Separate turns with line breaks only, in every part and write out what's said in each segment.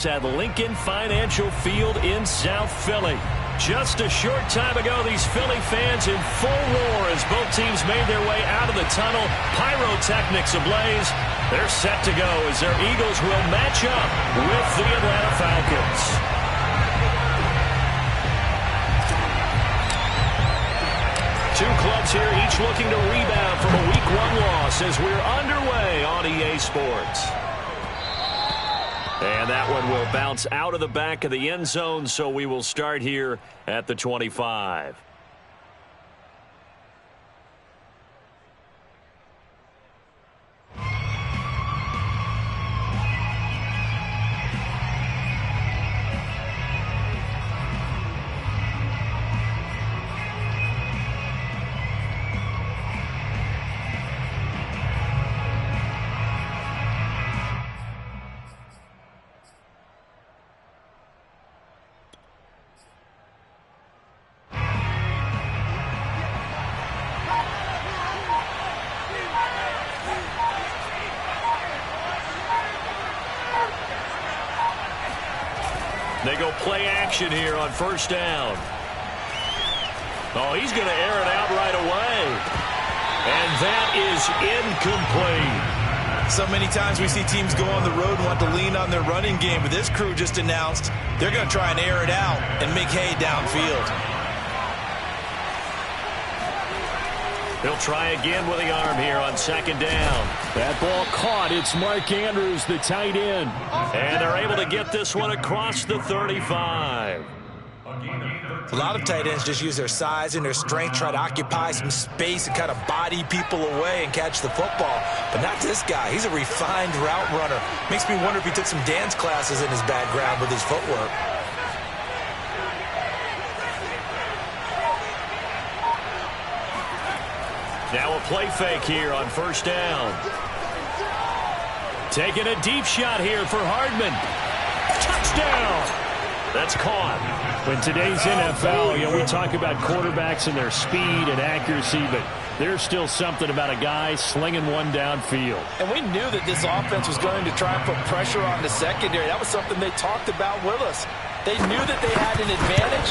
At Lincoln Financial Field in South Philly. Just a short time ago, these Philly fans in full roar as both teams made their way out of the tunnel. Pyrotechnics ablaze. They're set to go as their Eagles will match up with the Atlanta Falcons. Two clubs here, each looking to rebound from a Week 1 loss as we're underway on EA Sports. And that one will bounce out of the back of the end zone, so we will start here at the 25. They go play action here on first down. Oh, he's going to air it out right away. And that is incomplete.
So many times we see teams go on the road and want to lean on their running game, but this crew just announced they're going to try and air it out and make hay downfield.
He'll try again with the arm here on second down.
That ball caught. It's Mark Andrews, the tight end.
And they're able to get this one across the 35.
A lot of tight ends just use their size and their strength, try to occupy some space and kind of body people away and catch the football. But not this guy. He's a refined route runner. Makes me wonder if he took some dance classes in his background with his footwork.
Now a play fake here on first down. Taking a deep shot here for Hardman. Touchdown! That's caught.
In today's NFL, we talk about quarterbacks and their speed and accuracy, but there's still something about a guy slinging one downfield.
And we knew that this offense was going to try and put pressure on the secondary. That was something they talked about with us. They knew that they had an advantage,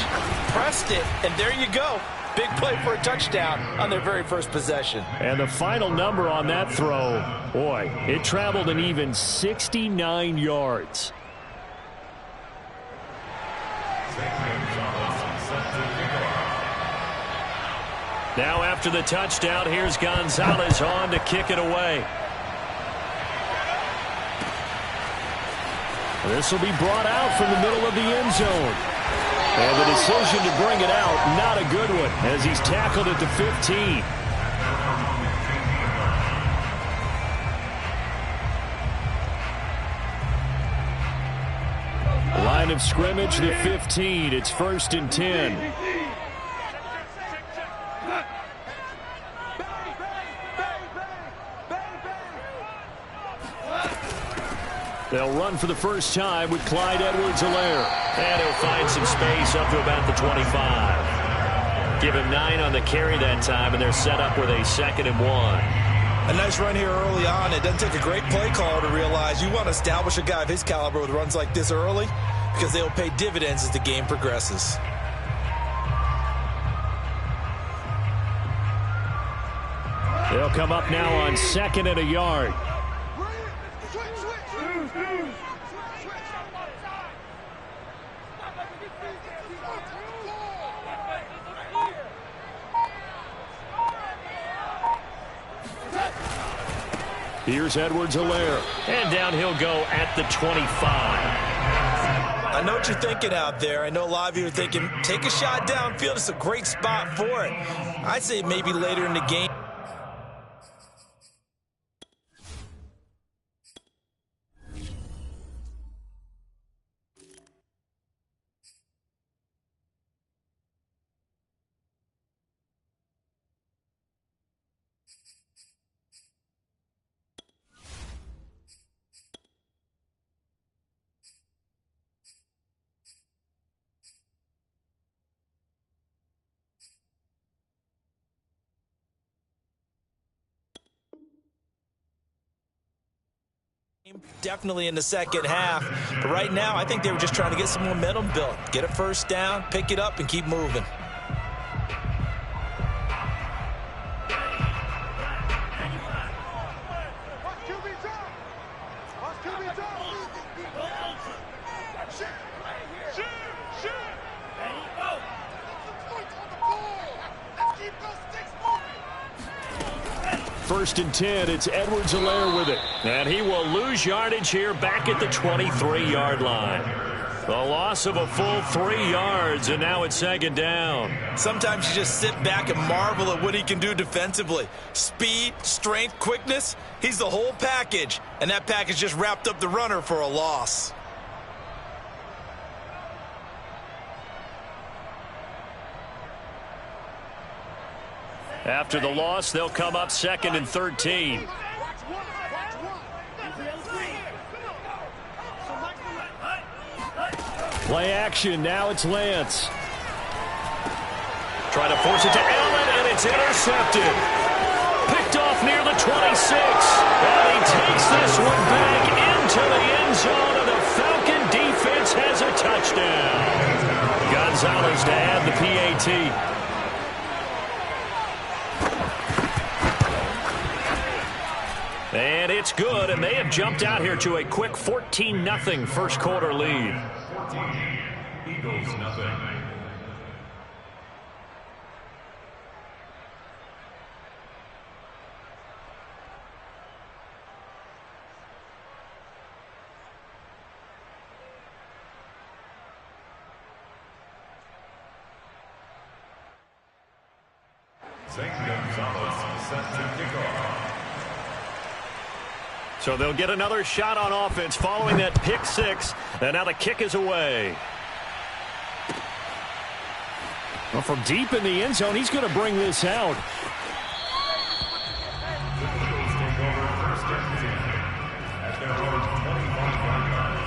pressed it, and there you go. Big play for a touchdown on their very first possession.
And the final number on that throw, boy, it traveled an even 69 yards.
Now after the touchdown, here's Gonzalez on to kick it away.
This will be brought out from the middle of the end zone. And the decision to bring it out, not a good one, as he's tackled at the 15. Line of scrimmage, the 15. It's 1st and 10. They'll run for the first time with Clyde Edwards-Helaire.
And he'll find some space up to about the 25. Give him 9 on the carry that time, and they're set up with a 2nd and 1.
A nice run here early on. It doesn't take a great play caller to realize you want to establish a guy of his caliber with runs like this early because they'll pay dividends as the game progresses.
They'll come up now on 2nd and a yard. Here's Edwards-Helaire.
And down he'll go at the 25.
I know what you're thinking out there. I know a lot of you are thinking, take a shot downfield. It's a great spot for it. I'd say maybe later in the game. Definitely in the second half. But right now, I think they were just trying to get some momentum built. Get a first down, pick it up, and keep moving.
First and 10, it's Edwards-Helaire with it. And he will lose yardage here back at the 23-yard line. The loss of a full 3 yards, and now it's second down.
Sometimes you just sit back and marvel at what he can do defensively. Speed, strength, quickness, he's the whole package. And that package just wrapped up the runner for a loss.
After the loss, they'll come up second and 13. Play action. Now it's Lance.
Trying to force it to Allen, and it's intercepted. Picked off near the 26. And he takes this one back into the end zone, and the Falcon defense has a touchdown. Gonzalez to add the PAT. And it's good, and they have jumped out here to a quick 14-0 first quarter lead.
Eagles nothing. St. Gonzalez set to kick off.
So they'll get another shot on offense following that pick six. And now the kick is away.
Well, from deep in the end zone, he's going to bring this out.
Eagles take over first and 10 at their own 25-yard line.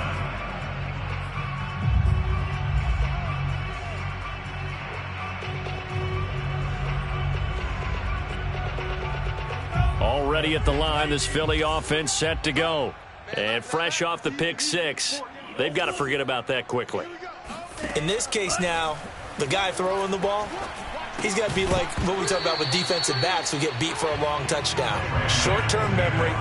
Already at the line, this Philly offense set to go. And fresh off the pick six, they've got to forget about that quickly.
In this case now, the guy throwing the ball, he's got to be like what we talk about with defensive backs who get beat for a long touchdown. Short-term memory,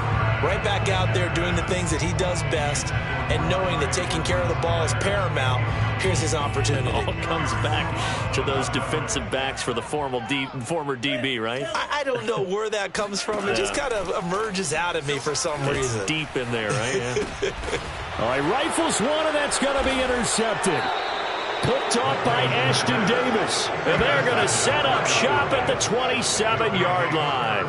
right back out there doing the things that he does best, and knowing that taking care of the ball is paramount. Here's his opportunity.
It all comes back to those defensive backs for the former DB, right?
I don't know where that comes from. It just kind of emerges out of me for some reason.
Deep in there, right? Yeah.
All right, rifles one, and that's going to be intercepted. Picked off by Ashton Davis.
And they're going to set up shop at the 27-yard line.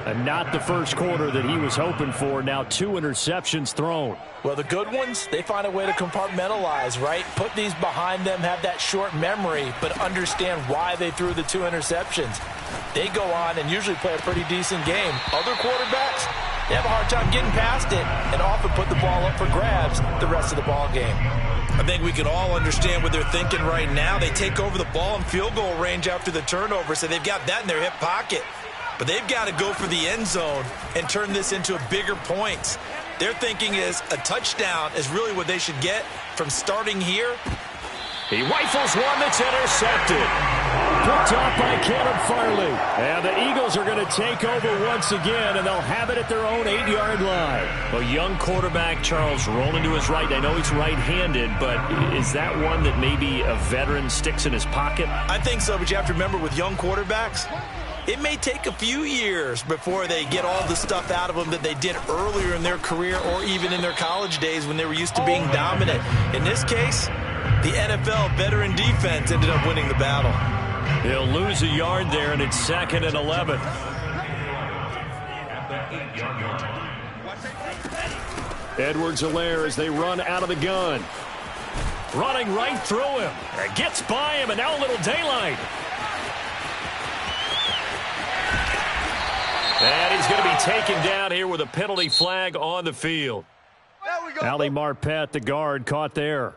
And not the first quarter that he was hoping for. Now 2 interceptions thrown.
Well, the good ones, they find a way to compartmentalize, right? Put these behind them, have that short memory, but understand why they threw the 2 interceptions. They go on and usually play a pretty decent game. Other quarterbacks, they have a hard time getting past it and often put the ball up for grabs the rest of the ball game. I think we can all understand what they're thinking right now. They take over the ball in field goal range after the turnover, so they've got that in their hip pocket. But they've got to go for the end zone and turn this into a bigger points. Their thinking is a touchdown is really what they should get from starting here.
He rifles one that's intercepted.
Picked off by Caleb Farley. And the Eagles are going to take over once again, and they'll have it at their own 8-yard line.
A young quarterback, Charles, rolling to his right. I know he's right-handed, but is that one that maybe a veteran sticks in his pocket?
I think so, but you have to remember with young quarterbacks, it may take a few years before they get all the stuff out of them that they did earlier in their career or even in their college days when they were used to being dominant. In this case, the NFL veteran defense ended up winning the battle.
He'll lose a yard there, and it's 2nd and 11.
Edwards-Helaire as they run out of the gun.
Running right through him. Gets by him, and now a little daylight. And he's going to be taken down here with a penalty flag on the field.
Ali Marpet, the guard, caught there.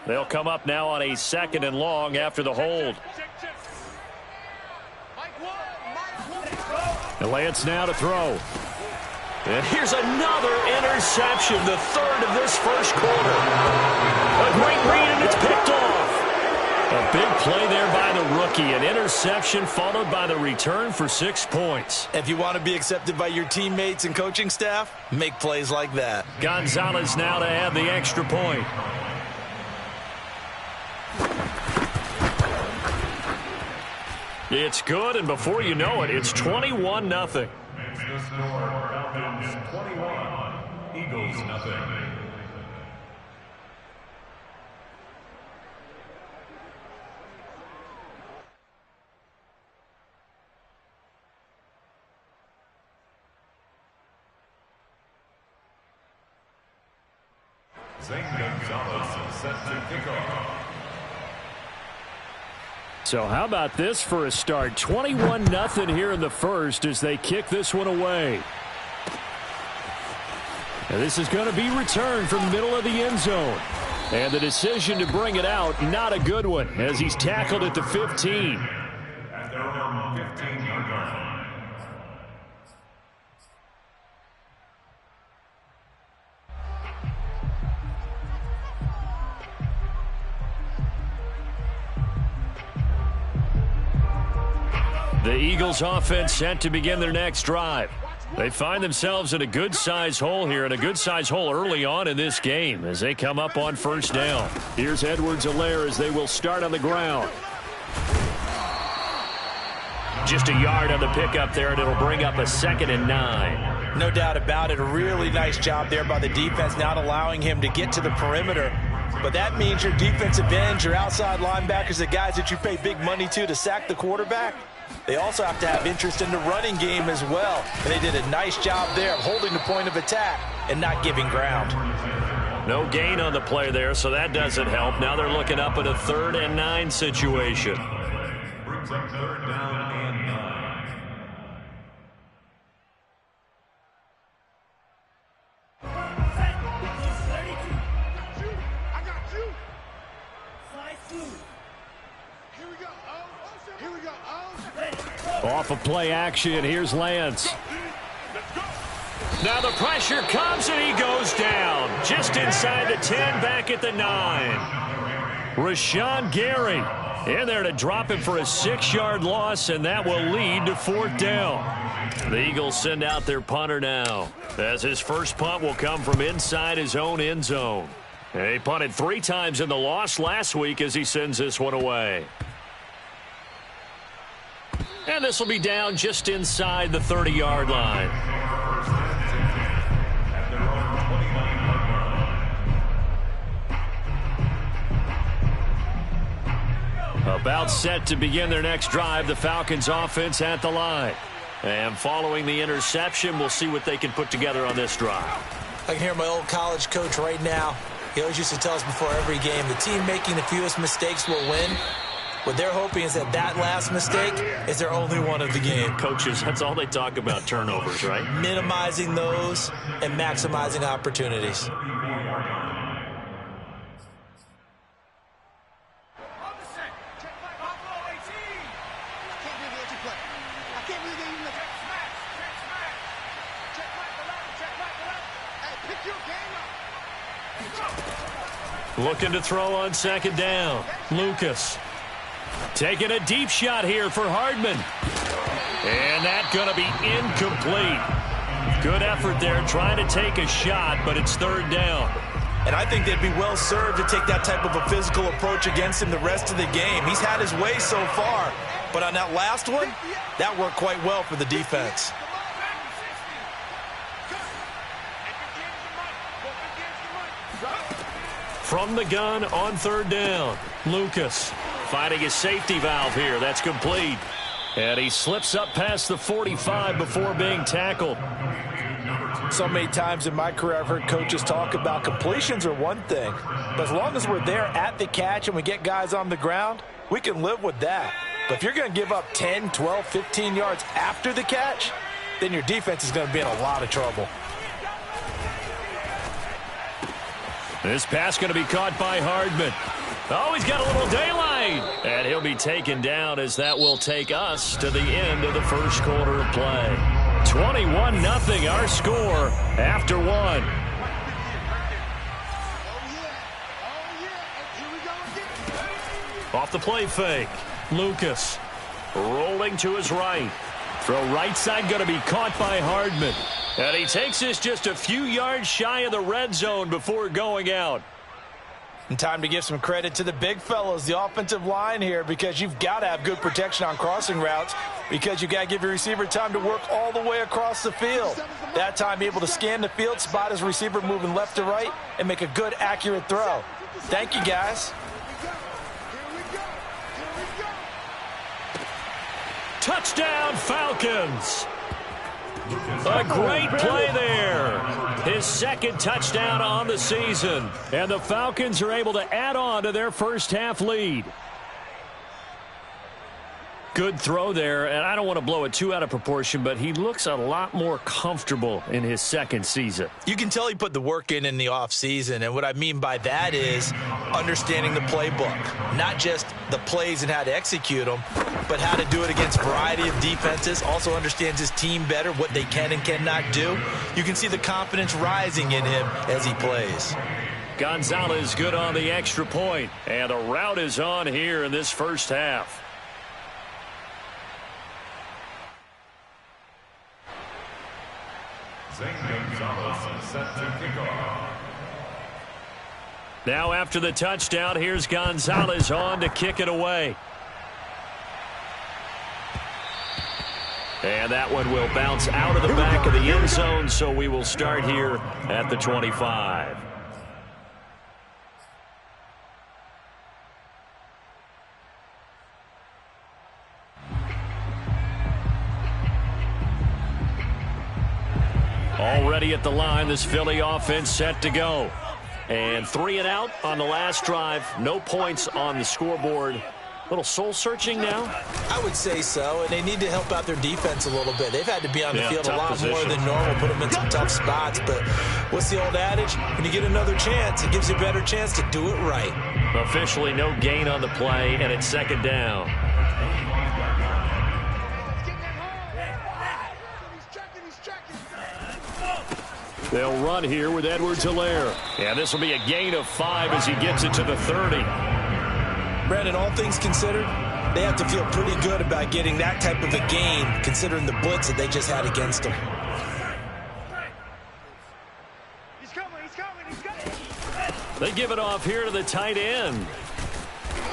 They'll come up now on a 2nd and long after the hold. And Lance now to throw. And here's another interception, the 3rd of this first quarter. A great read, and it's picked off. A big play there by the rookie. An interception followed by the return for 6 points.
If you want to be accepted by your teammates and coaching staff, make plays like that.
Gonzalez now to add the extra point. It's good, and before you know it, it's 21-0.
Makes the score Falcons 21, Eagles nothing. Zane Gonzalez is set to kick off.
So how about this for a start? 21-0 here in the first as they kick this one away. And this is going to be returned from the middle of the end zone. And the decision to bring it out, not a good one, as he's tackled at the 15.
At their own 15-yard line.
The Eagles offense set to begin their next drive. They find themselves in a good-sized hole here, and a good-sized hole early on in this game as they come up on 1st down. Here's Edwards-Helaire as they will start on the ground. Just a yard on the pickup there, and it'll bring up a 2nd and 9.
No doubt about it. A really nice job there by the defense, not allowing him to get to the perimeter. But that means your defensive ends, your outside linebackers, the guys that you pay big money to sack the quarterback, they also have to have interest in the running game as well. And they did a nice job there of holding the point of attack and not giving ground.
No gain on the play there, so that doesn't help. Now they're looking up at a 3rd and 9 situation.
Brings up 3rd down and 9.
Off of play action, here's Lance. Now the pressure comes and he goes down. Just inside the 10, back at the 9. Rashawn Gary in there to drop him for a 6-yard loss, and that will lead to 4th down. The Eagles send out their punter now, as his first punt will come from inside his own end zone. And he punted 3 times in the loss last week as he sends this one away. And this will be down just inside the 30-yard line.
At their own 29-yard line.
About set to begin their next drive, the Falcons offense at the line. And following the interception, we'll see what they can put together on this drive.
I can hear my old college coach right now. He always used to tell us before every game, the team making the fewest mistakes will win. What they're hoping is that last mistake is their only one of the game.
Coaches, that's all they talk about, turnovers, right?
Minimizing those and maximizing opportunities.
Looking to throw on 2nd down. Lucas. Taking a deep shot here for Hardman. And that's going to be incomplete. Good effort there trying to take a shot, but it's 3rd down.
And I think they'd be well served to take that type of a physical approach against him the rest of the game. He's had his way so far, but on that last one, that worked quite well for the defense.
From the gun on 3rd down, Lucas finding his safety valve here. That's complete. And he slips up past the 45 before being tackled.
So many times in my career I've heard coaches talk about completions are one thing, but as long as we're there at the catch and we get guys on the ground, we can live with that. But if you're going to give up 10, 12, 15 yards after the catch, then your defense is going to be in a lot of trouble.
This pass going to be caught by Hardman. Oh, he's got a little daylight. And he'll be taken down as that will take us to the end of the first quarter of play. 21-0 our score after one. Off the play fake. Lucas rolling to his right. Throw right side going to be caught by Hardman. And he takes this just a few yards shy of the red zone before going out.
And time to give some credit to the big fellows, the offensive line here, because you've got to have good protection on crossing routes because you've got to give your receiver time to work all the way across the field. That time able to scan the field, spot his receiver moving left to right, and make a good, accurate throw. Thank you, guys.
Touchdown, Falcons. A great play there. His second touchdown on the season. And the Falcons are able to add on to their first half lead. Good throw there, and I don't want to blow it too out of proportion, but he looks a lot more comfortable in his second season.
You can tell he put the work in the offseason, and what I mean by that is understanding the playbook. Not just the plays and how to execute them, but how to do it against a variety of defenses. Also understands his team better, what they can and cannot do. You can see the confidence rising in him as he plays.
Gonzalez good on the extra point, and the route is on here in this first half. Now after the touchdown, here's Gonzalez on to kick it away. And that one will bounce out of the back of the end zone, so we will start here at the 25. Already at the line, this Philly offense set to go. And 3 and out on the last drive. No points on the scoreboard. Little soul-searching now?
I would say so, and they need to help out their defense a little bit. They've had to be on the field a lot more than normal, put them in some tough spots. But what's the old adage? When you get another chance, it gives you a better chance to do it right.
Officially no gain on the play, and it's second down. They'll run here with Edwards-Helaire. And this will be a gain of 5 as he gets it to the 30.
Brandon, all things considered, they have to feel pretty good about getting that type of a gain, considering the blitz that they just had against them.
They give it off here to the tight end.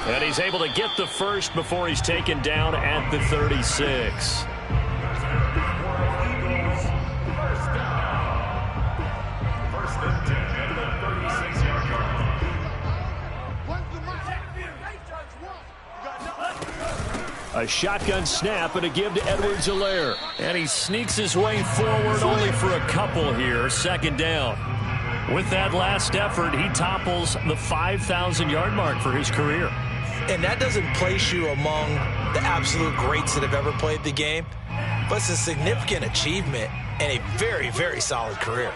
And he's able to get the first before he's taken down at the 36. A shotgun snap and a give to Edwards-Helaire. And he sneaks his way forward only for a couple here. Second down. With that last effort, he topples the 5,000-yard mark for his career.
And that doesn't place you among the absolute greats that have ever played the game, but it's a significant achievement and a very, very solid career.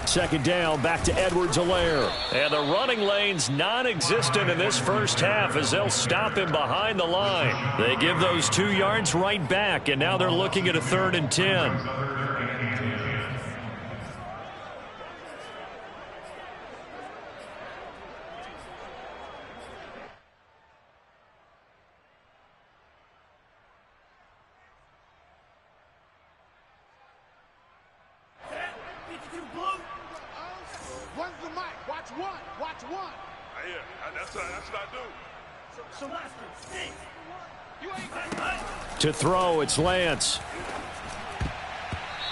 Second down, back to Edwards-Helaire. And the running lane's non-existent in this first half as they'll stop him behind the line. They give those 2 yards right back, and now they're looking at a 3rd and 10. To throw, it's Lance.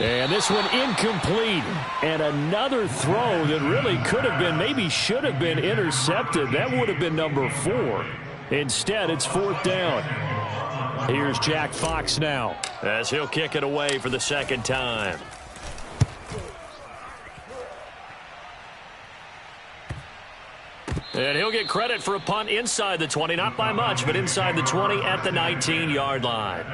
And this one incomplete. And another throw that really could have been, maybe should have been intercepted. That would have been number 4. Instead, it's 4th down. Here's Jack Fox now as he'll kick it away for the second time. And he'll get credit for a punt inside the 20, not by much, but inside the 20 at the 19-yard line.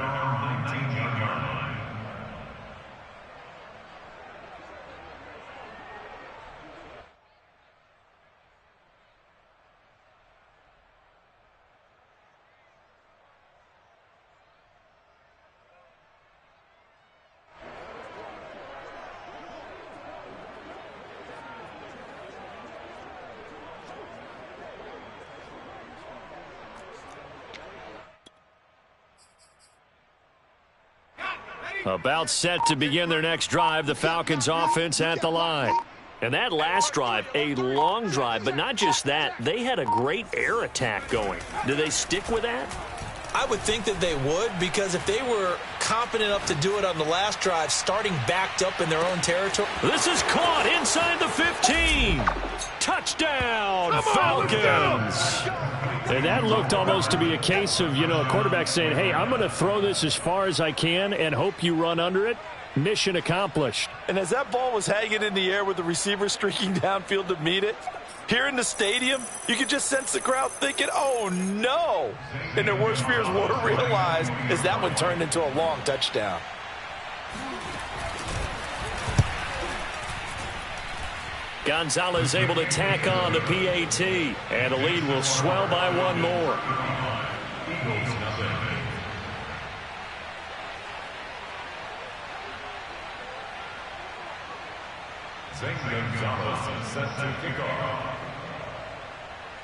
About set to begin their next drive, the Falcons offense at the line. And that last drive, a long drive, but not just that, they had a great air attack going. Do they stick with that?
I would think that they would, because if they were confident enough to do it on the last drive, starting backed up in their own territory.
This is caught inside the 15. Touchdown, Falcons. And that looked almost to be a case of, a quarterback saying, hey, I'm going to throw this as far as I can and hope you run under it. Mission accomplished.
And as that ball was hanging in the air with the receiver streaking downfield to meet it, here in the stadium, you could just sense the crowd thinking, oh, no. And their worst fears were realized as that one turned into a long touchdown.
Gonzalez able to tack on the PAT, and the lead will swell by one more.
Eagles nothing. Zane Gonzalez set to kick off.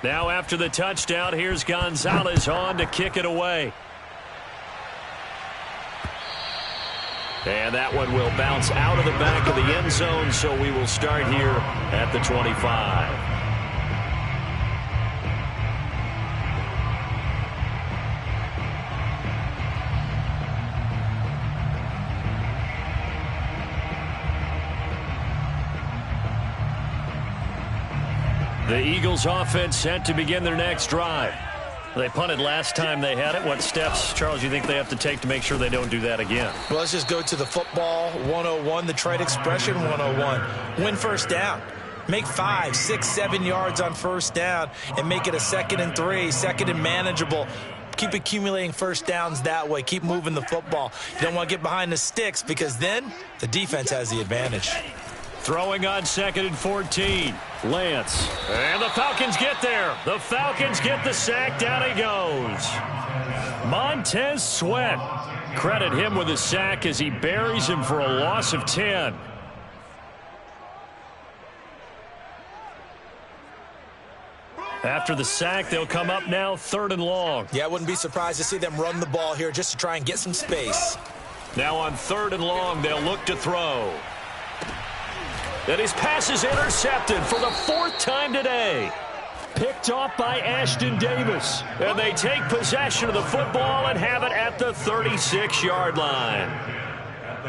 Now after the touchdown, here's Gonzalez on to kick it away. And that one will bounce out of the back of the end zone, so we will start here at the 25. The Eagles offense set to begin their next drive. They punted last time they had it. What steps, Charles, you think they have to take to make sure they don't do that again?
Well, let's just go to the football 101, the trade expression 101. Win first down. Make 5, 6, 7 yards on first down and make it a 2nd and 3, 2nd and manageable. Keep accumulating first downs that way. Keep moving the football. You don't want to get behind the sticks because then the defense has the advantage.
Throwing on 2nd and 14. Lance. And the Falcons get there. The Falcons get the sack. Down he goes. Montez Sweat. Credit him with a sack as he buries him for a loss of 10. After the sack, they'll come up now 3rd and long.
Yeah, I wouldn't be surprised to see them run the ball here just to try and get some space.
Now on 3rd and long, they'll look to throw. And his pass is intercepted for the 4th time today. Picked off by Ashton Davis. And they take possession of the football and have it at the 36-yard line.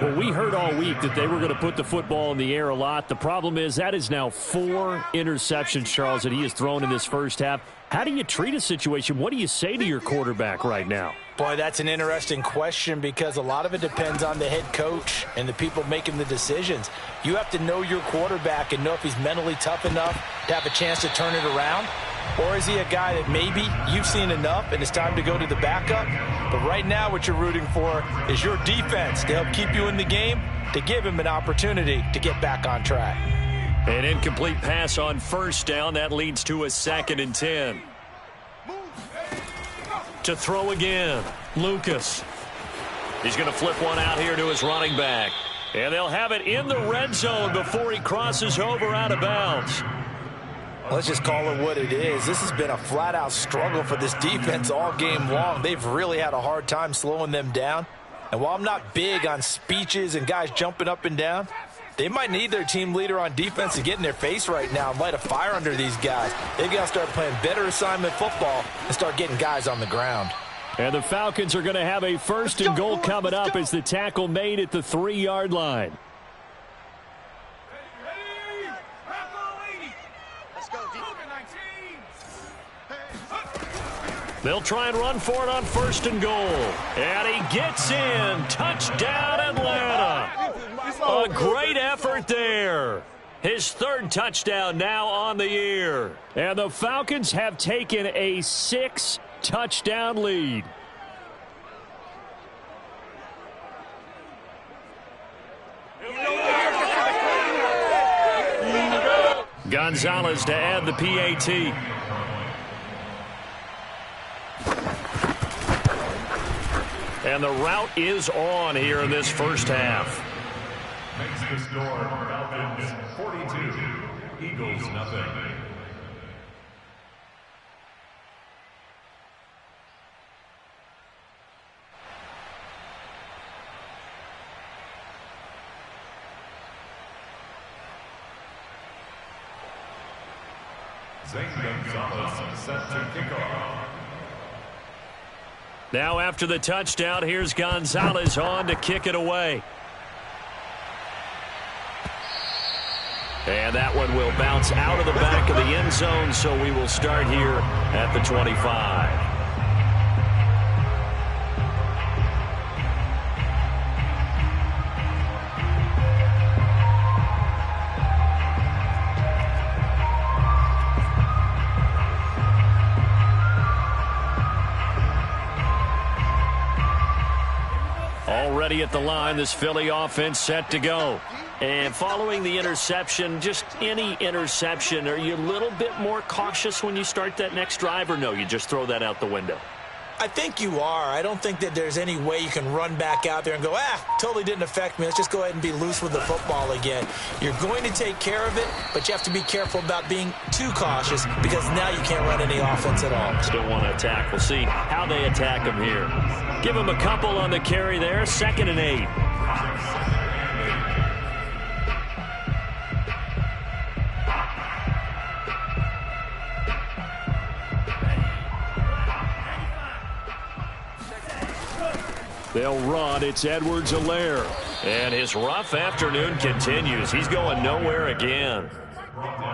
Well, we heard all week that they were going to put the football in the air a lot. The problem is that is now 4 interceptions, Charles, that he has thrown in this first half. How do you treat a situation? What do you say to your quarterback right now?
Boy, that's an interesting question because a lot of it depends on the head coach and the people making the decisions. You have to know your quarterback and know if he's mentally tough enough to have a chance to turn it around. Or is he a guy that maybe you've seen enough and it's time to go to the backup? But right now what you're rooting for is your defense to help keep you in the game, to give him an opportunity to get back on track.
An incomplete pass on first down. That leads to a 2nd and 10. To throw again, Lucas. He's going to flip one out here to his running back. And they'll have it in the red zone before he crosses over out of bounds.
Let's just call it what it is. This has been a flat-out struggle for this defense all game long. They've really had a hard time slowing them down. And while I'm not big on speeches and guys jumping up and down, they might need their team leader on defense to get in their face right now and light a fire under these guys. They've got to start playing better assignment football and start getting guys on the ground.
And the Falcons are going to have a 1st and goal coming up as the tackle made at the 3-yard line. They'll try and run for it on 1st and goal. And he gets in. Touchdown, Atlanta. A great effort there. His 3rd touchdown now on the year. And the Falcons have taken a 6-touchdown lead. Gonzalez to add the PAT. And the route is on here in this first half.
Makes the score Falcons 42, Eagles nothing. Zane Gonzalez set to kick off.
Now after the touchdown, here's Gonzalez on to kick it away. And that one will bounce out of the back of the end zone, so we will start here at the 25. Already at the line, this Philly offense set to go. And following the interception, just any interception, are you a little bit more cautious when you start that next drive, or no, you just throw that out the window?
I think you are. I don't think that there's any way you can run back out there and go, totally didn't affect me. Let's just go ahead and be loose with the football again. You're going to take care of it, but you have to be careful about being too cautious because now you can't run any offense at all.
Still want to attack. We'll see how they attack him here. Give him a couple on the carry there. 2nd and 8. They'll run. It's Edwards-Helaire. And his rough afternoon continues. He's going nowhere again.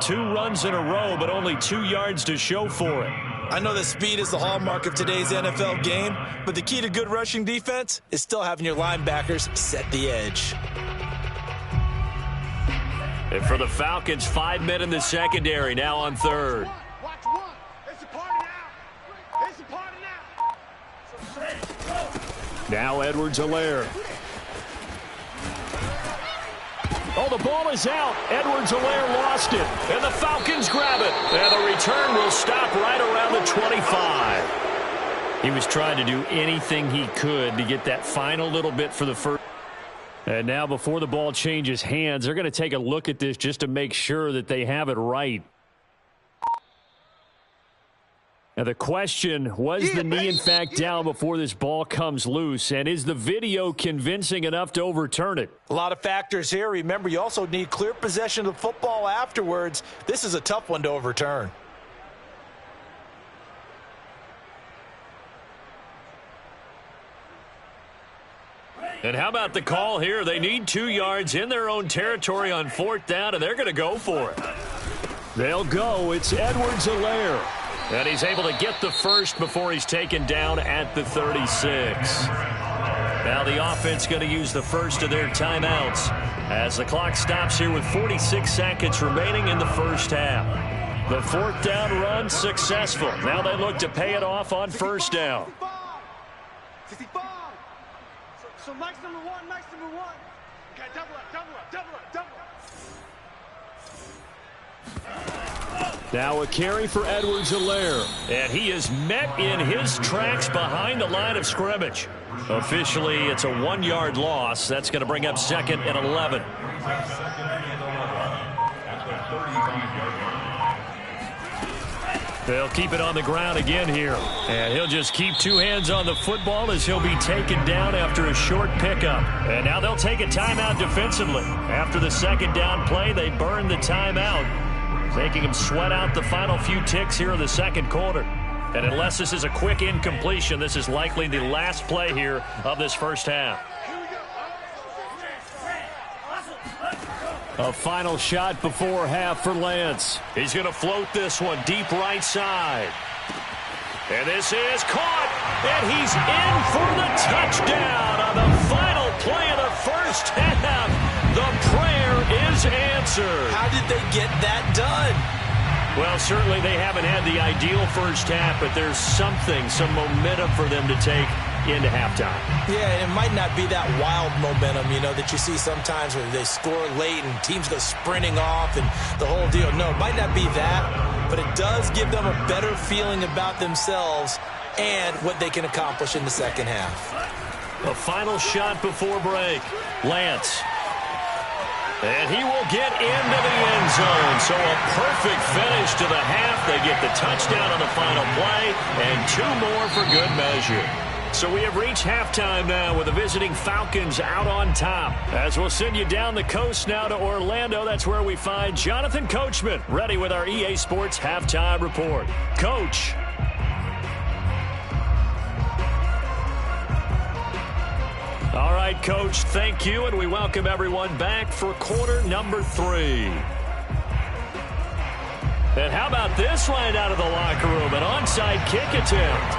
2 runs in a row, but only 2 yards to show for it.
I know that speed is the hallmark of today's NFL game, but the key to good rushing defense is still having your linebackers set the edge.
And for the Falcons, 5 men in the secondary, now on 3rd. Now Edwards-Helaire. Oh, the ball is out. Edwards-Helaire lost it. And the Falcons grab it. And the return will stop right around the 25. He was trying to do anything he could to get that final little bit for the first. And now before the ball changes hands, they're going to take a look at this just to make sure that they have it right. Now the question, was the knee in fact down before this ball comes loose? And is the video convincing enough to overturn it?
A lot of factors here. Remember, you also need clear possession of the football afterwards. This is a tough one to overturn.
And how about the call here? They need 2 yards in their own territory on 4th down, and they're going to go for it. They'll go. It's Edwards-Helaire. And he's able to get the first before he's taken down at the 36. Now the offense going to use the first of their timeouts as the clock stops here with 46 seconds remaining in the first half. The 4th down run successful. Now they look to pay it off on 1st down.
65. So Mike's number one. Okay, double up.
Now a carry for Edwards-Helaire. And he is met in his tracks behind the line of scrimmage. Officially, it's a 1-yard loss. That's going to bring up 2nd and 11. They'll keep it on the ground again here. And he'll just keep 2 hands on the football as he'll be taken down after a short pickup. And now they'll take a timeout defensively. After the 2nd down play, they burn the timeout, making him sweat out the final few ticks here in the 2nd quarter. And unless this is a quick incompletion, this is likely the last play here of this first half. A final shot before half for Lance. He's going to float this one deep right side. And this is caught. And he's in for the touchdown on the final play of the first half. The prayer is answered.
How did they get that done?
Well, certainly they haven't had the ideal first half, but there's some momentum for them to take into halftime.
Yeah, and it might not be that wild momentum, that you see sometimes when they score late and teams go sprinting off and the whole deal. No, it might not be that, but it does give them a better feeling about themselves and what they can accomplish in the second half.
A final shot before break. Lance. And he will get into the end zone. So a perfect finish to the half. They get the touchdown on the final play and 2 more for good measure. So we have reached halftime now with the visiting Falcons out on top. As we'll send you down the coast now to Orlando, that's where we find Jonathan Coachman, ready with our EA Sports halftime report. Coach. All right, Coach, thank you, and we welcome everyone back for quarter number 3. And how about this right out of the locker room, an onside kick attempt.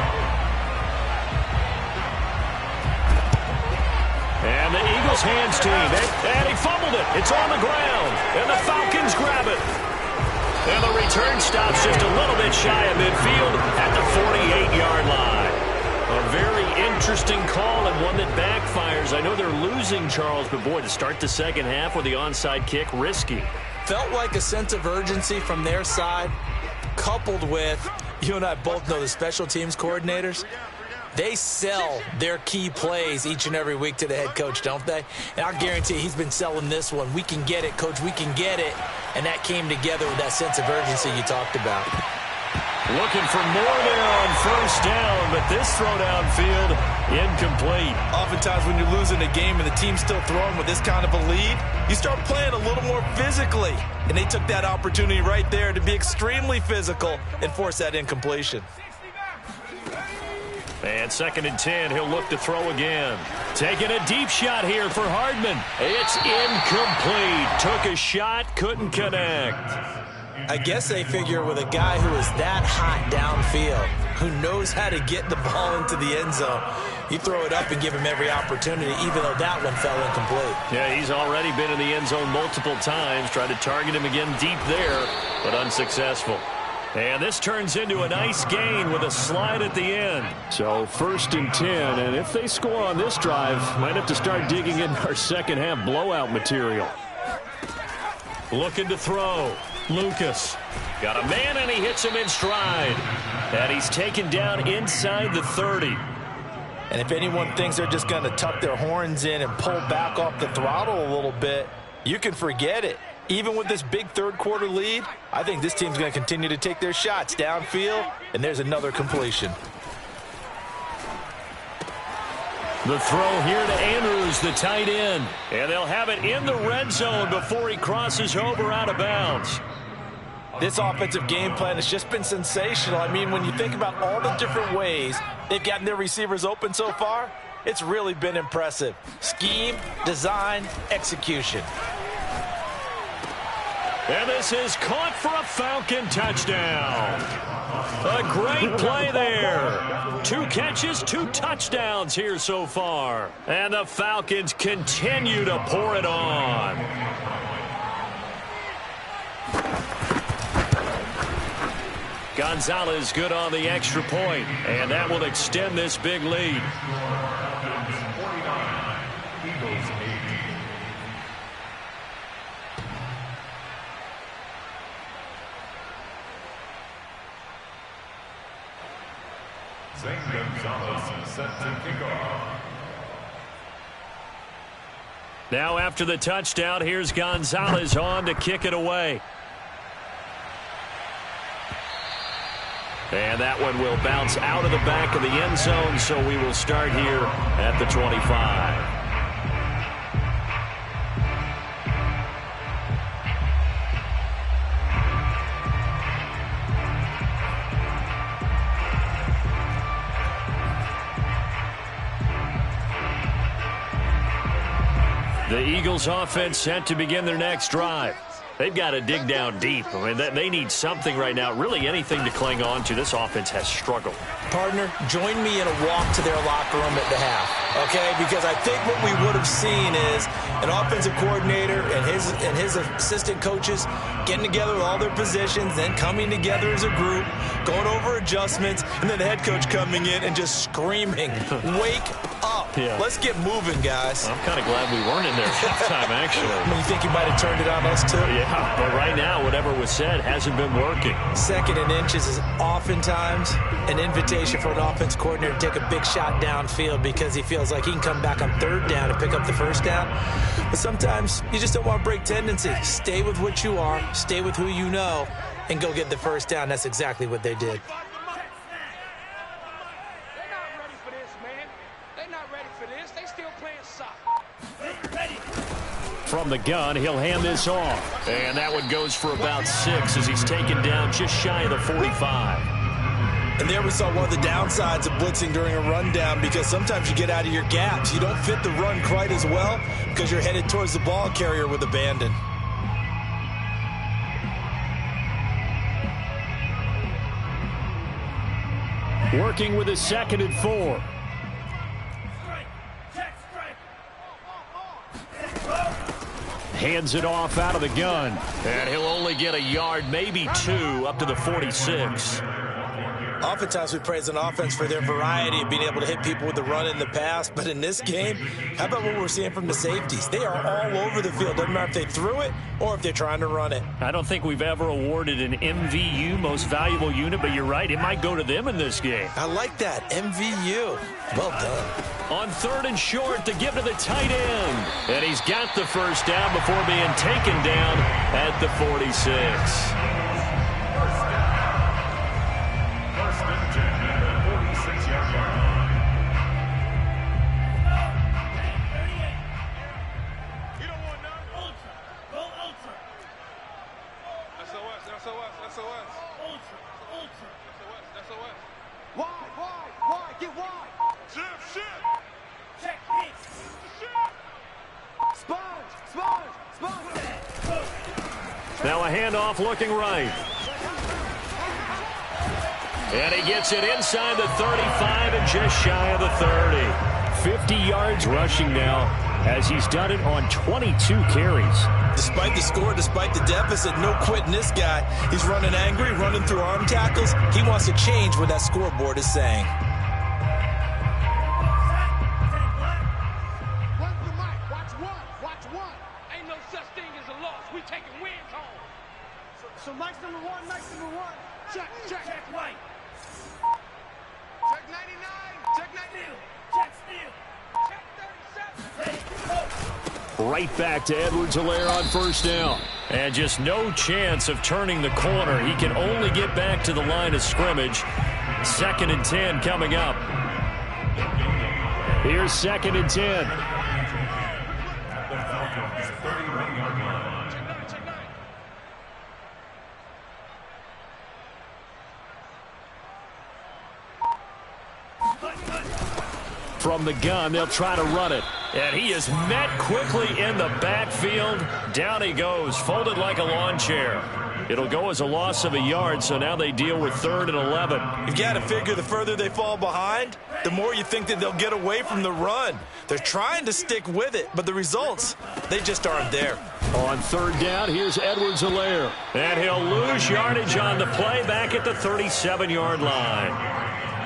And the Eagles hands team, and he fumbled it. It's on the ground, and the Falcons grab it. And the return stops just a little bit shy of midfield at the 48-yard line. A very interesting call and one that backfires. I know they're losing, Charles, but boy, to start the second half with the onside kick, risky.
Felt like a sense of urgency from their side, coupled with, you and I both know the special teams coordinators. They sell their key plays each and every week to the head coach, don't they? And I guarantee he's been selling this one. We can get it, Coach. We can get it. And that came together with that sense of urgency you talked about.
Looking for more there on first down, but this throw downfield incomplete.
Oftentimes when you're losing a game and the team's still throwing with this kind of a lead, you start playing a little more physically. And they took that opportunity right there to be extremely physical and force that incompletion.
And 2nd and 10, he'll look to throw again. Taking a deep shot here for Hardman. It's incomplete. Took a shot, couldn't connect.
I guess they figure with a guy who is that hot downfield, who knows how to get the ball into the end zone, you throw it up and give him every opportunity, even though that one fell incomplete.
Yeah, he's already been in the end zone multiple times. Tried to target him again deep there, but unsuccessful. And this turns into a nice gain with a slide at the end. So 1st and 10, and if they score on this drive, might have to start digging in our second half blowout material. Looking to throw. Lucas. Got a man, and he hits him in stride. And he's taken down inside the 30.
And if anyone thinks they're just going to tuck their horns in and pull back off the throttle a little bit, you can forget it. Even with this big third-quarter lead, I think this team's going to continue to take their shots downfield, and there's another completion.
The throw here to Andrews, the tight end. And they'll have it in the red zone before he crosses over out of bounds.
This offensive game plan has just been sensational. I mean, when you think about all the different ways they've gotten their receivers open so far, it's really been impressive. Scheme, design, execution.
And this is caught for a Falcon touchdown. A great play there. 2 catches, 2 touchdowns here so far. And the Falcons continue to pour it on. Gonzalez good on the extra point, and that will extend this big lead. Now after the touchdown, here's Gonzalez on to kick it away. And that one will bounce out of the back of the end zone, so we will start here at the 25. The Eagles offense set to begin their next drive. They've got to dig down deep. I mean, they need something right now, really anything to cling on to. This offense has struggled.
Partner, join me in a walk to their locker room at the half, okay? Because I think what we would have seen is an offensive coordinator and his assistant coaches getting together with all their positions, then coming together as a group, going over adjustments, and then the head coach coming in and just screaming, wake up. Yeah. Let's get moving, guys.
I'm kind of glad we weren't in there at halftime, actually.
You think you might have turned it on us, too?
Yeah, but right now, whatever was said hasn't been working.
2nd and inches is oftentimes an invitation for an offense coordinator to take a big shot downfield because he feels like he can come back on 3rd down and pick up the 1st down. But sometimes you just don't want to break tendency. Stay with what you are, stay with who you know, and go get the 1st down. That's exactly what they did.
They're not ready for this, man.
From the gun, he'll hand this off. And that one goes for about 6 as he's taken down just shy of the 45.
And there we saw one of the downsides of blitzing during a rundown, because sometimes you get out of your gaps. You don't fit the run quite as well because you're headed towards the ball carrier with abandon.
Working with his 2nd and 4. Hands it off out of the gun. And he'll only get a yard, maybe 2, up to the 46.
Oftentimes we praise an offense for their variety of being able to hit people with the run in the past. But in this game, how about what we're seeing from the safeties? They are all over the field. Doesn't matter if they threw it or if they're trying to run it.
I don't think we've ever awarded an MVU, most valuable unit, but you're right. It might go to them in this game.
I like that. MVU. Well done.
On 3rd and short, to give to the tight end. And he's got the first down before being taken down at the 46. Now a handoff looking right. And he gets it inside the 35 and just shy of the 30. 50 yards rushing now as he's done it on 22 carries.
Despite the score, despite the deficit, no quitting this guy. He's running angry, running through arm tackles. He wants to change what that scoreboard is saying.
So Mike's number one. Check. Check white. Check 99. Check 90. Check steel. Check 37.
Right back to Edwards-Helaire on first down. And just no chance of turning the corner. He can only get back to the line of scrimmage. 2nd and 10 coming up. Here's 2nd and 10. From the gun, they'll try to run it. And he is met quickly in the backfield. Down he goes, folded like a lawn chair. It'll go as a loss of a yard, so now they deal with 3rd and 11.
You've got to figure the further they fall behind, the more you think that they'll get away from the run. They're trying to stick with it, but the results, they just aren't there.
On 3rd down, here's Edwards-Helaire. And he'll lose yardage on the play back at the 37-yard line.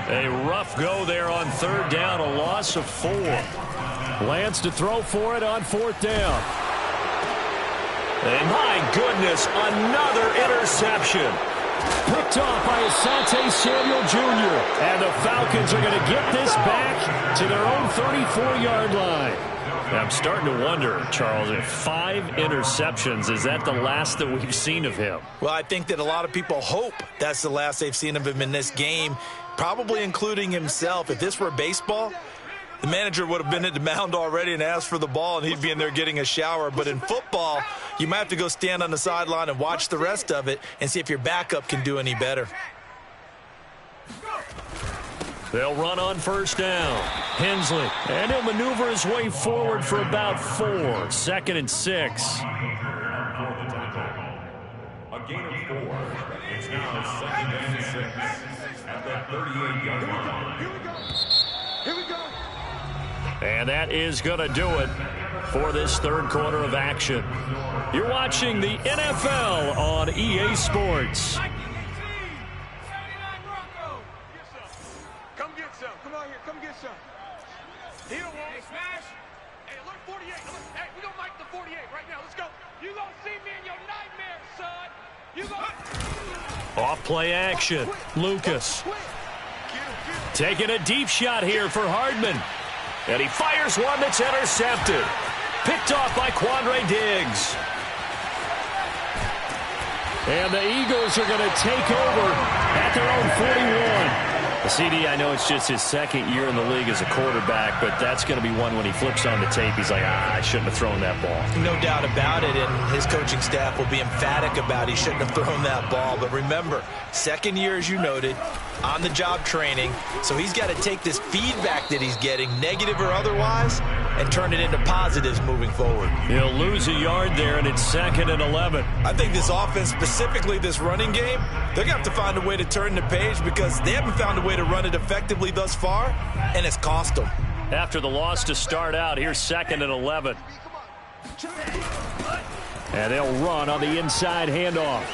A rough go there on 3rd down, a loss of 4. Lance to throw for it on 4th down. And my goodness, another interception. Picked off by Asante Samuel Jr. And the Falcons are going to get this back to their own 34-yard line. I'm starting to wonder, Charles, if 5 interceptions, is that the last that we've seen of him?
Well, I think that a lot of people hope that's the last they've seen of him in this game, probably including himself. If this were baseball, the manager would have been at the mound already and asked for the ball, and he'd be in there getting a shower. But in football, you might have to go stand on the sideline and watch the rest of it and see if your backup can do any better.
They'll run on first down. Hensley, and he'll maneuver his way forward for about 4. 2nd and 6.
A gain of 4. It's now 2nd and 6 at the 38-yard line.
Here we go.
And that is going to do it for this 3rd quarter of action. You're watching the NFL on EA Sports.
Come on here, come get some. He don't want it. Smash. Hey, look, 48. Hey, we don't like the 48 right now. Let's go. You gonna see me in your nightmares, son. You gonna...
Off play action. Lucas. Taking a deep shot here for Hardman. And he fires one that's intercepted. Picked off by Quandre Diggs. And the Eagles are going to take over at their own 41. CD, I know it's just his second year in the league as a quarterback, but that's going to be one when he flips on the tape, he's like, I shouldn't have thrown that ball.
No doubt about it, and his coaching staff will be emphatic about he shouldn't have thrown that ball. But remember, second year, as you noted, on-the-job training, so he's got to take this feedback that he's getting, negative or otherwise, and turn it into positives moving forward.
He'll lose a yard there, and it's 2nd and 11.
I think this offense, specifically this running game, they're going to have to find a way to turn the page because they haven't found a way to run it effectively thus far, and it's cost them.
After the loss to start out, here's 2nd and 11. And they'll run on the inside handoff.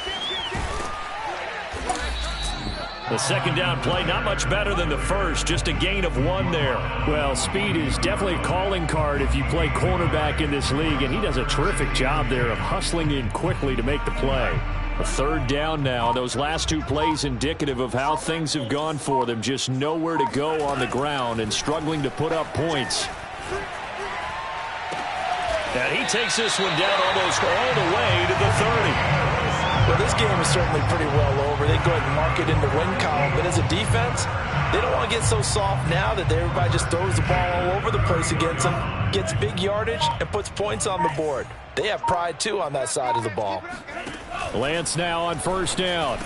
The second down play, not much better than the first, just a gain of 1 there. Well, speed is definitely a calling card if you play cornerback in this league, and he does a terrific job there of hustling in quickly to make the play. A 3rd down now. Those last 2 plays indicative of how things have gone for them. Just nowhere to go on the ground and struggling to put up points. And he takes this one down almost all the way to the 30.
Well, this game is certainly pretty well over. They go ahead and mark it in the win column. But as a defense, they don't want to get so soft now that everybody just throws the ball all over the place against them, gets big yardage, and puts points on the board. They have pride, too, on that side of the ball.
Lance now on 1st down.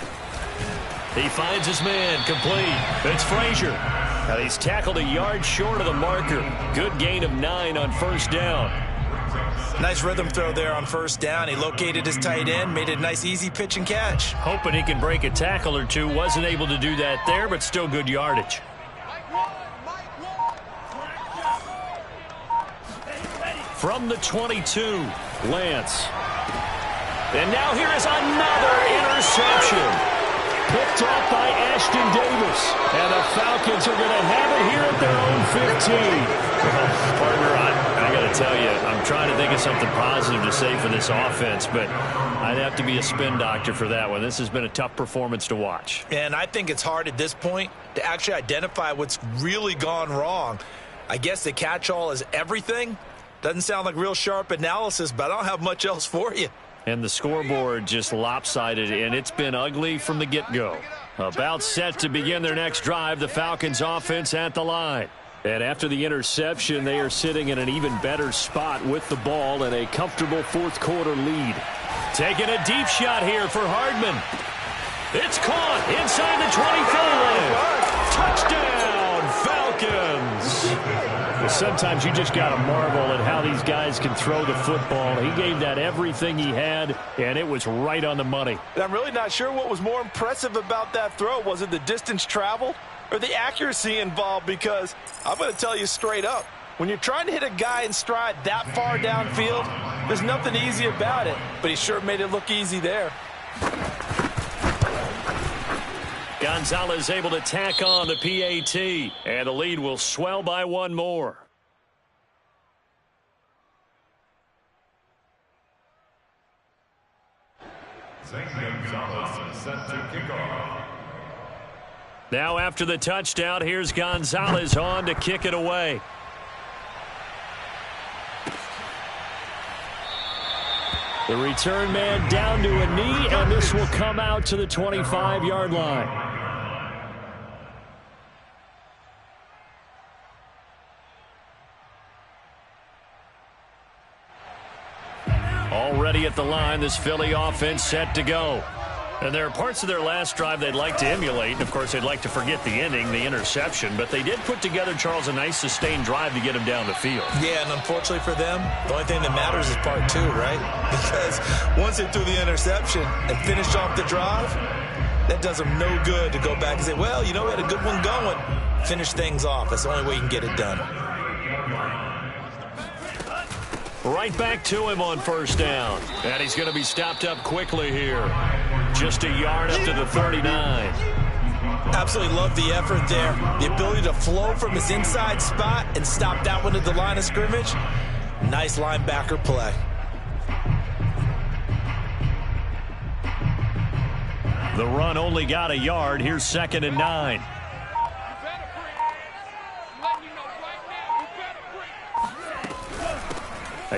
He finds his man, complete. It's Frazier. Now he's tackled a yard short of the marker. Good gain of 9 on 1st down.
Nice rhythm throw there on 1st down. He located his tight end, made it a nice, easy pitch and catch.
Hoping he can break a tackle or two. Wasn't able to do that there, but still good yardage. From the 22, Lance. And now here is another interception. Picked off by Ashton Davis. And the Falcons are going to have it here at their own 15. Well, partner, I got to tell you, I'm trying to think of something positive to say for this offense, but I'd have to be a spin doctor for that one. This has been a tough performance to watch.
And I think it's hard at this point to actually identify what's really gone wrong. I guess the catch-all is everything. Doesn't sound like real sharp analysis, but I don't have much else for you.
And the scoreboard just lopsided, and it's been ugly from the get-go. About set to begin their next drive, the Falcons offense at the line. And after the interception, they are sitting in an even better spot with the ball and a comfortable 4th quarter lead. Taking a deep shot here for Hardman. It's caught inside the 25. Touchdown, Falcons. Well, sometimes you just got to marvel at how these guys can throw the football. He gave that everything he had, and it was right on the money.
And I'm really not sure what was more impressive about that throw. Was it the distance traveled or the accuracy involved? Because I'm going to tell you straight up, when you're trying to hit a guy in stride that far downfield, there's nothing easy about it. But he sure made it look easy there.
Gonzalez able to tack on the PAT, and the lead will swell by 1 more.
Gonzalez set to kick off.
Now after the touchdown, here's Gonzalez on to kick it away. The return man down to a knee, and this will come out to the 25-yard line. Already at the line, this Philly offense set to go. And there are parts of their last drive they'd like to emulate. And, of course, they'd like to forget the ending, the interception. But they did put together, Charles, a nice sustained drive to get him down the field.
Yeah, and unfortunately for them, the only thing that matters is part 2, right? Because once they threw the interception and finished off the drive, that does them no good to go back and say, well, you know, we had a good one going. Finish things off. That's the only way you can get it done.
Right back to him on 1st down. And he's going to be stopped up quickly here. Just a yard up to the 39.
Absolutely love the effort there. The ability to flow from his inside spot and stop that one at the line of scrimmage. Nice linebacker play.
The run only got a yard. Here's 2nd and 9.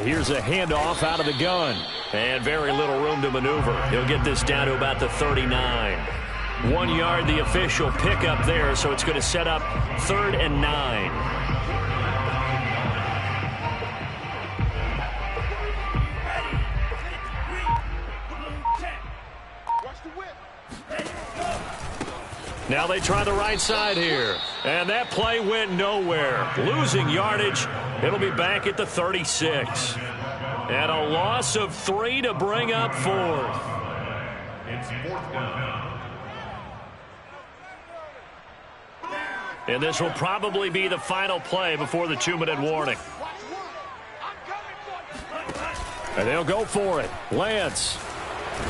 Here's a handoff out of the gun. And very little room to maneuver. He'll get this down to about the 39. 1 yard, the official pickup there, so it's going to set up 3rd and 9. Now they try the right side here. And that play went nowhere. Losing yardage. It'll be back at the 36. And a loss of 3 to bring up 4th.
It's 4th down.
And this will probably be the final play before the 2-minute warning. And they'll go for it. Lance.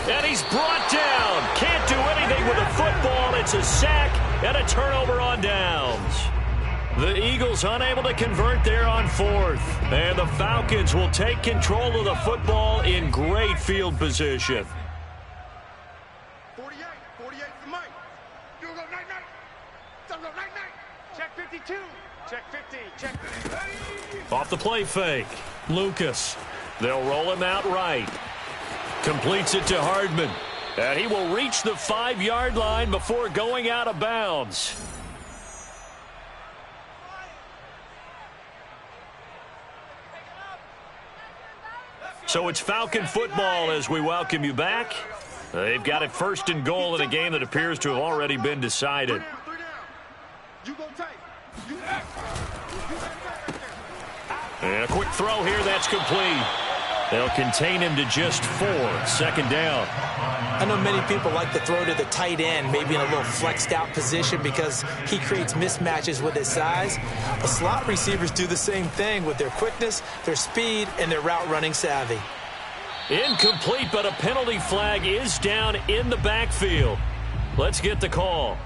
And he's brought down. Can't do anything with the football. It's a sack and a turnover on downs. The Eagles unable to convert there on 4th. And the Falcons will take control of the football in great field position.
48 for Mike. You go night-night. Don't go night-night. Check 52. Check 50. Check 50.
Off the play fake. Lucas. They'll roll him out right. Completes it to Hardman. And he will reach the 5-yard line before going out of bounds. So it's Falcon football as we welcome you back. They've got it 1st and goal in a game that appears to have already been decided. And a quick throw here, that's complete. They'll contain him to just 4. 2nd down.
I know many people like to throw to the tight end, maybe in a little flexed out position because he creates mismatches with his size. But slot receivers do the same thing with their quickness, their speed, and their route running savvy.
Incomplete, but a penalty flag is down in the backfield. Let's get the call.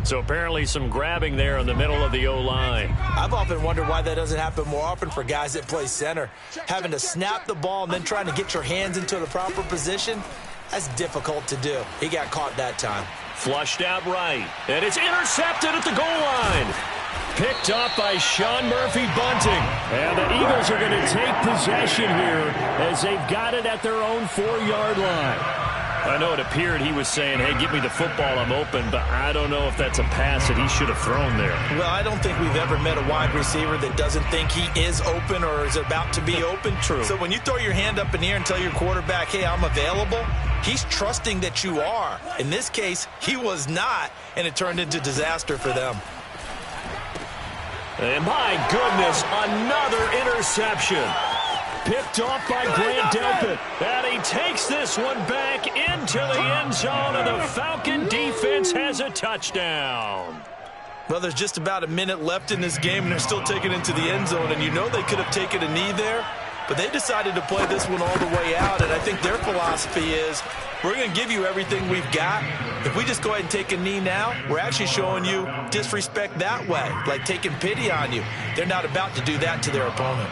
So apparently some grabbing there in the middle of the O-line.
I've often wondered why that doesn't happen more often for guys that play center. Having to snap the ball and then trying to get your hands into the proper position, that's difficult to do. He got caught that time.
Flushed out right. And it's intercepted at the goal line. Picked up by Sean Murphy-Bunting. And the Eagles are going to take possession here as they've got it at their own 4-yard line. I know it appeared he was saying, hey, give me the football, I'm open, but I don't know if that's a pass that he should have thrown there.
Well, I don't think we've ever met a wide receiver that doesn't think he is open or is about to be open.
True.
So when you throw your hand up in the air and tell your quarterback, hey, I'm available, he's trusting that you are. In this case, he was not, and it turned into disaster for them.
And my goodness, another interception. Picked off by Grant Delpit. And he takes this one back into the end zone, and the Falcon defense has a touchdown.
Well, there's just about a minute left in this game, and they're still taking it into the end zone. And you know they could have taken a knee there, but they decided to play this one all the way out. And I think their philosophy is, we're going to give you everything we've got. If we just go ahead and take a knee now, we're actually showing you disrespect that way, like taking pity on you. They're not about to do that to their opponent.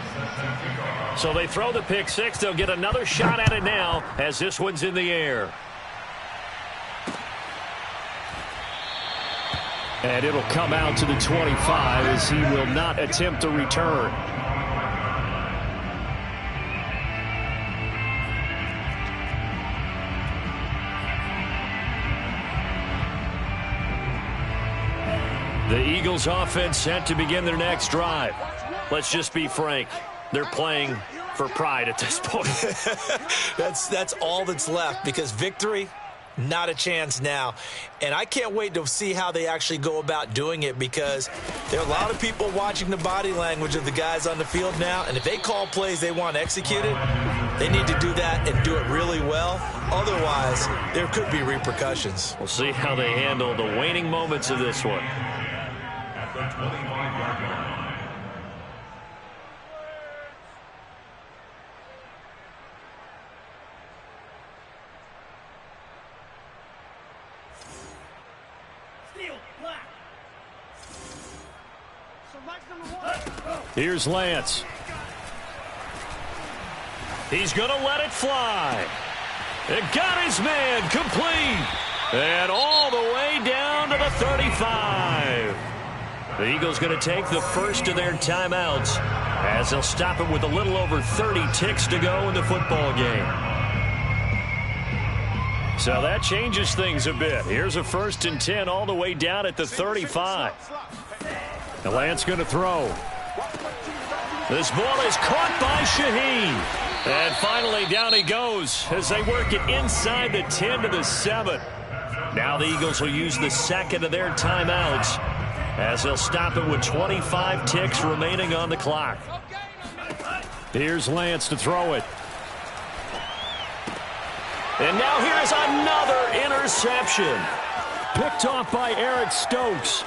So they throw the pick six. They'll get another shot at it now as this one's in the air. And it'll come out to the 25 as he will not attempt to return. The Eagles offense set to begin their next drive. Let's just be frank. They're playing for pride at this point.
That's all that's left, because victory, not a chance now. And I can't wait to see how they actually go about doing it, because there are a lot of people watching the body language of the guys on the field now, and if they call plays they want executed, they need to do that and do it really well. Otherwise, there could be repercussions.
We'll see how they handle the waning moments of this one.
At the 25-yard line.
Here's Lance. He's going to let it fly. It got his man complete. And all the way down to the 35. The Eagles going to take the first of their timeouts as they'll stop it with a little over 30 ticks to go in the football game. So that changes things a bit. Here's a 1st and 10 all the way down at the 35. The Lance going to throw. This ball is caught by Shaheen. And finally down he goes as they work it inside the 10 to the 7. Now the Eagles will use the second of their timeouts as they'll stop it with 25 ticks remaining on the clock. Here's Lance to throw it. And now here's another interception. Picked off by Eric Stokes.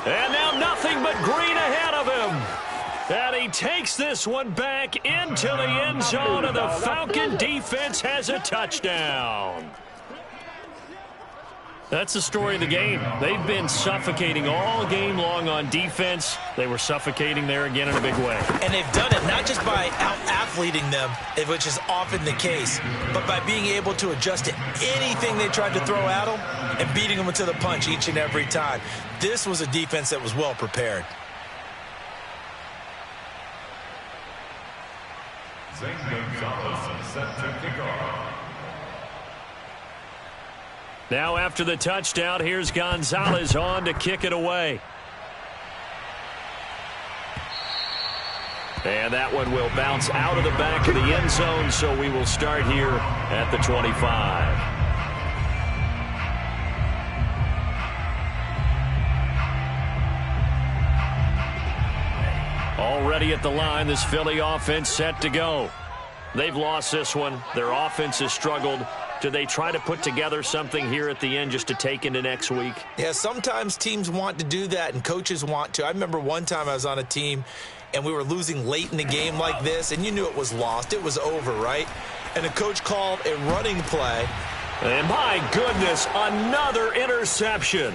And now nothing but green ahead of him. And he takes this one back into the end zone, and the Falcon defense has a touchdown. That's the story of the game. They've been suffocating all game long on defense. They were suffocating there again in a big way.
And they've done it not just by out-athleting them, which is often the case, but by being able to adjust to anything they tried to throw at them and beating them to the punch each and every time. This was a defense that was well prepared.
Zane Gonzalez set to kick off.
Now after the touchdown, here's Gonzalez on to kick it away. And that one will bounce out of the back of the end zone, so we will start here at the 25. Already at the line, this Philly offense set to go. They've lost this one. Their offense has struggled. Do they try to put together something here at the end just to take into next week?
Yeah, sometimes teams want to do that and coaches want to. I remember one time I was on a team and we were losing late in the game like this, and you knew it was lost. It was over, right? And the coach called a running play.
And my goodness, another interception.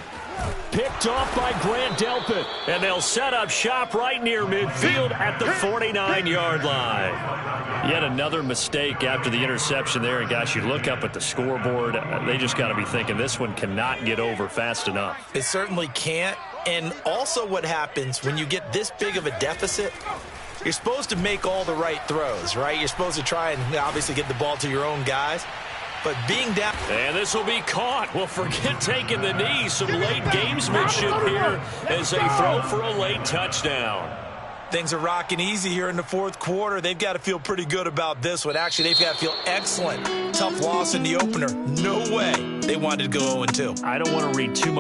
Picked off by Grant Delpit. And they'll set up shop right near midfield at the 49-yard line. Yet another mistake after the interception there. And, gosh, you look up at the scoreboard. They just got to be thinking this one cannot get over fast enough.
It certainly can't. And also what happens when you get this big of a deficit, you're supposed to make all the right throws, right? You're supposed to try and obviously get the ball to your own guys. But being down...
And this will be caught. Well, forget taking the knee. Some late gamesmanship here as they throw for a late touchdown.
Things are rocking easy here in the fourth quarter. They've got to feel pretty good about this one. Actually, they've got to feel excellent. Tough loss in the opener. No way they wanted to go 0-2.
I don't want to read too much